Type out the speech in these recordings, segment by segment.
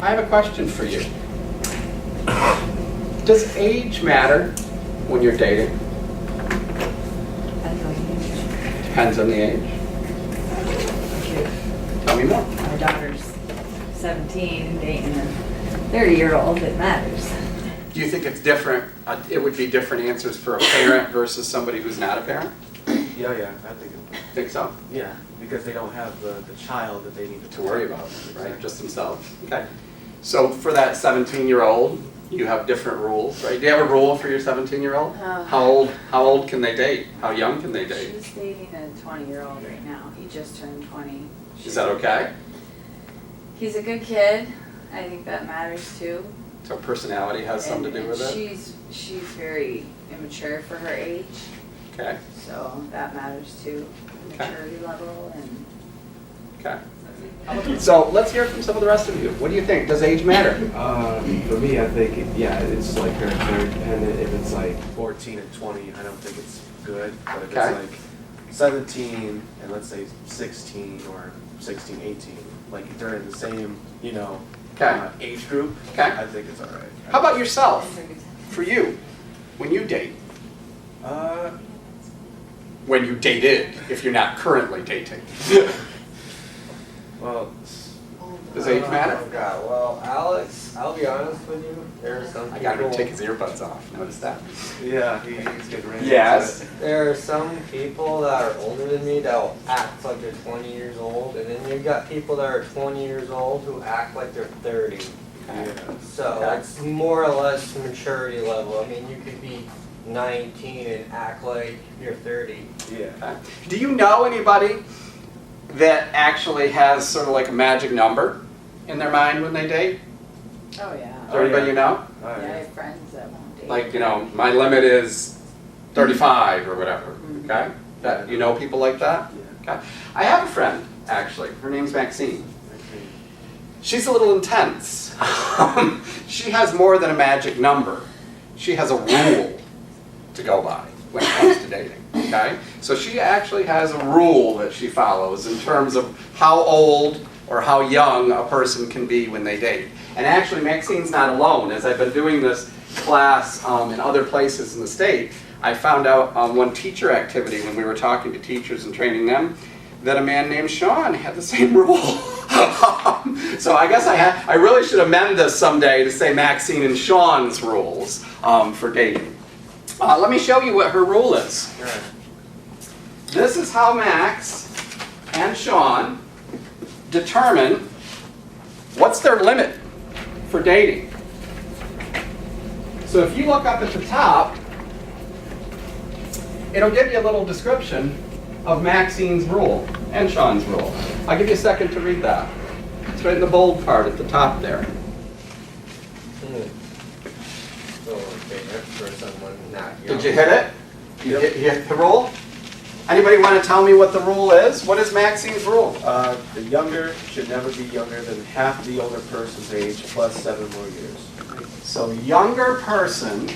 I have a question for you. Does age matter when you're dating? Depends on the age. Tell me more. My daughter's 17 and dating a 30-year-old, it matters. Do you think it's different? It would be different answers for a parent versus somebody who's not a parent? Yeah, I think it would. Think so? Yeah, because they don't have the child that they need To worry about, right? Just themselves. Okay. So for that 17-year-old, you have different rules, right? Do you have a rule for your 17-year-old? How old can they date? How young can they date? She's dating a 20-year-old right now. He just turned 20. Is that okay? He's a good kid. I think that matters too. So personality has something to do with it? She's very immature for her age, Okay. so that matters too. Okay. Maturity level and. Okay. So let's hear from some of the rest of you. What do you think? Does age matter? For me, I think, it's like very dependent. If it's like 14 and 20, I don't think it's good. But if Okay. it's like 17 and let's say 16 or 16, 18, like they're in the same, Okay. age group, Okay. I think it's all right. How about yourself? For you, when you date? When you dated, if you're not currently dating. Well, Does age matter? Oh God, well, Alex, I'll be honest with you, there are some I got him people, to take his earbuds off. Notice that? yeah, he's getting ready. Yes. there are some people that are older than me that will act like they're 20 years old, and then you've got people that are 20 years old who act like they're 30. Yeah. So Okay. it's more or less maturity level. I mean, you could be 19 and act like you're 30. Yeah. Okay. Do you know anybody that actually has sort of like a magic number in their mind when they date? Oh yeah. Is there anybody you know? All Yeah, I right. have friends that won't date. Like, my limit is 35 or whatever, Mhm. okay? That, you know people like that? Yeah. Okay. I have a friend, actually. Her name's Maxine. Okay. She's a little intense. She has more than a magic number. She has a rule to go by when it comes to dating, okay? So she actually has a rule that she follows in terms of how old or how young a person can be when they date. And actually, Maxine's not alone. As I've been doing this class in other places in the state, I found out on one teacher activity when we were talking to teachers and training them that a man named Sean had the same rule. So I guess I really should amend this someday to say Maxine and Sean's rules for dating. Let me show you what her rule is. All right. This is how Max and Sean determine what's their limit for dating. So if you look up at the top, it'll give you a little description of Maxine's rule and Sean's rule. I'll give you a second to read that. It's right in the bold part at the top there. So, okay, that's for someone not young. Did you hit it? You hit the rule? Anybody want to tell me what the rule is? What is Maxine's rule? The younger should never be younger than half the older person's age plus 7 more years. So younger person,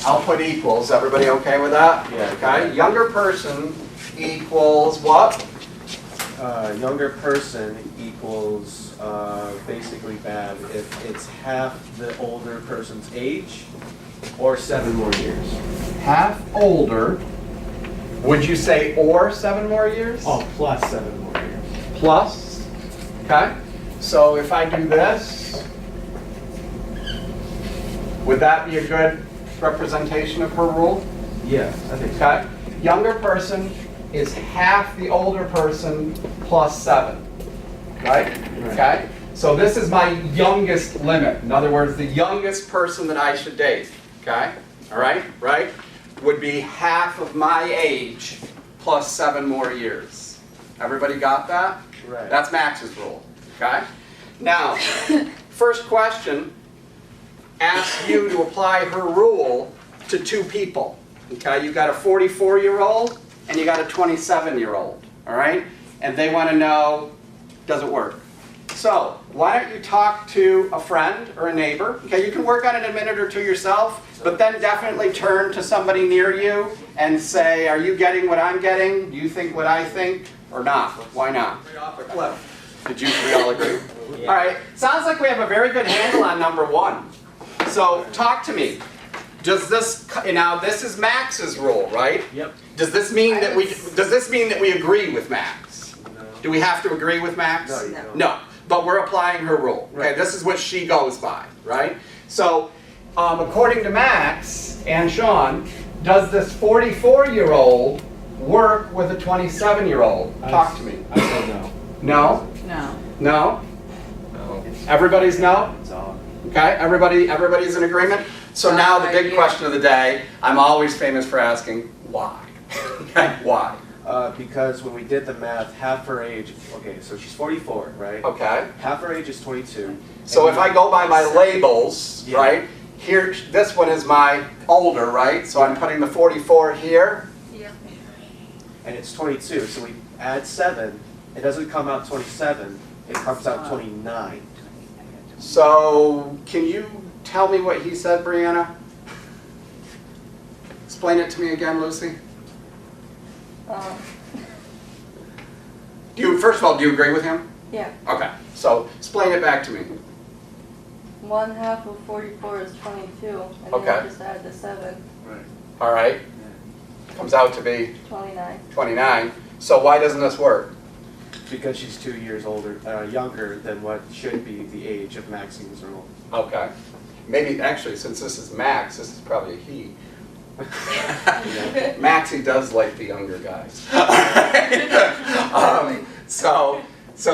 I'll put equals. Everybody okay with that? Yeah. Okay. Younger person equals what? Younger person equals basically bad if it's half the older person's age or 7 more years. Half older. Would you say or 7 more years? Oh, plus 7 more years. Plus. Okay. So if I do this, would that be a good representation of her rule? Yeah, I think so. Okay. Younger person is half the older person plus 7. Right? Okay. So this is my youngest limit. In other words, the youngest person that I should date. Okay. All right. Right? Would be half of my age plus 7 more years. Everybody got that? Right. That's Max's rule. Okay? Now, first question asks you to apply her rule to 2 people. Okay? You've got a 44-year-old and you got a 27-year-old. All right? And they want to know, does it work? So, why don't you talk to a friend or a neighbor? Okay, you can work on it in a minute or two yourself, but then definitely turn to somebody near you and say, are you getting what I'm getting? Do you think what I think? Or not? Why not? Right off a cliff. Did you 3 all agree? Yeah. All right, sounds like we have a very good handle on number one. So talk to me. Does this, now this is Max's rule, right? Yep. Does this mean that we agree with Max? No. Do we have to agree with Max? No, you don't. No, but we're applying her rule. Okay, Right. this is what she goes by, right? So, according to Max and Sean, does this 44-year-old work with a 27-year-old? Talk to me. I say no. No? No. No? No. Everybody's no? It's all. Okay, everybody's in agreement? So now the big question of the day, I'm always famous for asking, why? Okay, why? Because when we did the math, half her age, okay, so she's 44, right? Okay, Half her age is 22. so And if I go by my labels, Yeah. right, here, this one is my older, right? So I'm putting the 44 here. And it's 22, so we add 7, it doesn't come out 27, it comes out 29. So can you tell me what he said, Brianna? Explain it to me again, Lucy. First of all, do you agree with him? Yeah, Okay, so explain it back to me. 1/2 of 44 is 22, and Okay. then you just add the 7, Right. All right, comes out to be 29. 29. So why doesn't this work? Because she's 2 years older, younger than what should be the age of Maxine's rule. Okay. Maybe, actually, since this is Max, this is probably a he. Maxie does like the younger guys. So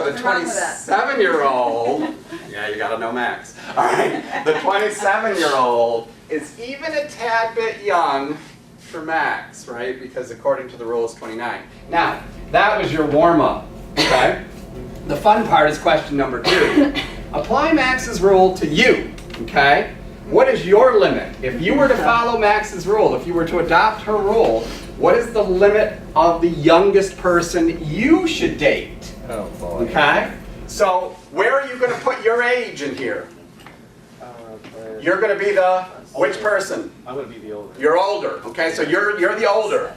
the Nothing wrong with that. 27-year-old, yeah, you gotta know Max. All right, the 27-year-old is even a tad bit young for Max, right? Because according to the rule, it's 29. Now, that was your warm-up, okay? The fun part is question number 2. Apply Max's rule to you, okay? What is your limit? If you were to follow Max's rule, if you were to adopt her rule, what is the limit of the youngest person you should date? Oh, boy. Okay? So where are you going to put your age in here? You're going to be the which person? I'm going to be the older. You're older. Okay, so you're the older.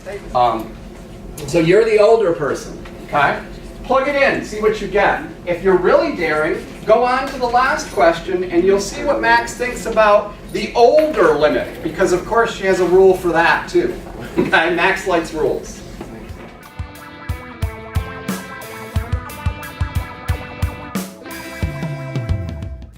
So you're the older person. Okay? Plug it in, see what you get. If you're really daring, go on to the last question and you'll see what Max thinks about the older limit, because of course she has a rule for that too. Okay? Max likes rules.